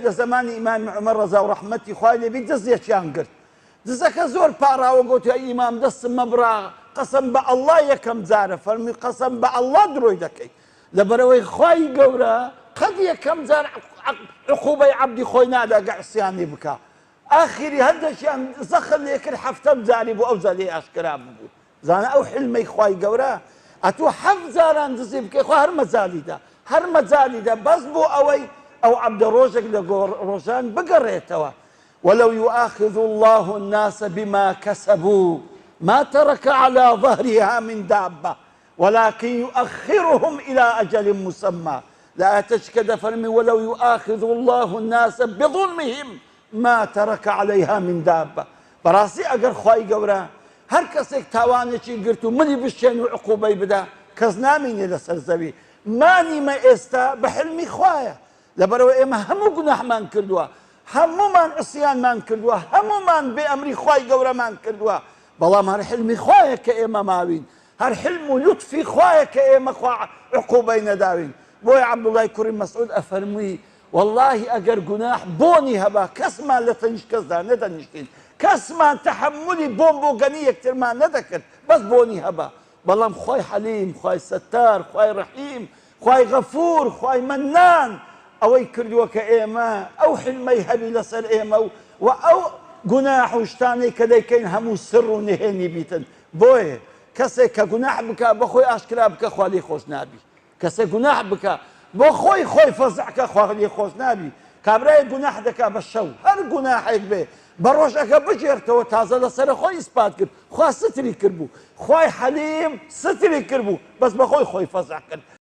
لە زمانی ئیمامی عومەر ڕەزا و ڕەحمەتی خوای لێبی دەستێکیان کرد دزەکە زۆر پاراوە گوتی ئیمام دەستم مەبڕا قەسەم بە ئەڵڵا یەکەم جارە فەرمی قەسەم بە ئەڵڵا درۆی دەکەی لەبەرەوەی خوای گەورە قەت یەکەم جار عقوبەی عەبدی خۆی نادا گە عیسیانی بکە ئاخری هەردەشیان زەخم لێ کرد حەفتەم جاری بوو ئەو جا لێ ئاشکرا ببوو زانە ئەو حلمەی خوای گەورە ئەتوو حەفت جاران دزی بکەی خۆ هەر مەجالیدا هەر مەجالیدا بەس بۆ ئەوەی ئەو عەبدە ڕۆژێک لە ڕۆژان بگەڕێتەوە ولو يؤاخذ الله الناس بما كسبوا ما ترك على ظهرها من دابة ولكن يؤخرهم إلى أجل مسمى لا تشكد فرمي ولو يؤاخذ الله الناس بظلمهم ما ترك عليها من دابة براسي أجر خواي قورا هر كسك تاوانشي قرتو مني بشين وعقوبي بدا كزنامين لسر زوي ماني ما استا بحلمي خوايا لبرو إما همو قناح من كردوا همو من عصيان من كردوا همو من بأمري خواي قورا من كردوا بەڵام هەر حلمی خوایە کە ئێمە ماوین هەر حلم و لوتفی خوایە کە ئێمە خوا عقوبەی نەداوین بۆی عەبدوڵای کوڕی مەسعود ئەفەرمووی واللهی ئەگەر گوناح بۆنی هەبا کەسمان لە تەنیشکەسدا نەدەنیشتین کەسمان تەحەمولی بۆم بۆ گەنی یەکترمان نەدەکرد بەس بۆنی هەبا بەڵام خوای حەلیم خوای سەتار خوای ڕەحیم خوای غەفور خوای مەنان ئەوەی کردووە کە ئێمە ئەو حلمەی هەبی لەسەر ئێمە و ئەو گوناح و شتانەی کە دەیکەین هەموو سڕ و نهێنی بیتن بۆیە کەسێک کە گوناح بکە بە خۆی ئاشکرا بکە خوا لێی خۆش نابی کەسێک گوناح بکە بۆ خۆی فەزعکە خوا لێی خۆش نابی کابرایەک گوناح دەکا بە شەو هەر گوناحێک بێ بە ڕۆژەکە بجێرتەوە تازە لەسەر خۆی ئیسپات کرد خوا ستری کردبوو خوای حەلیم ستری کردبوو بەس بە خۆی فەزع کرد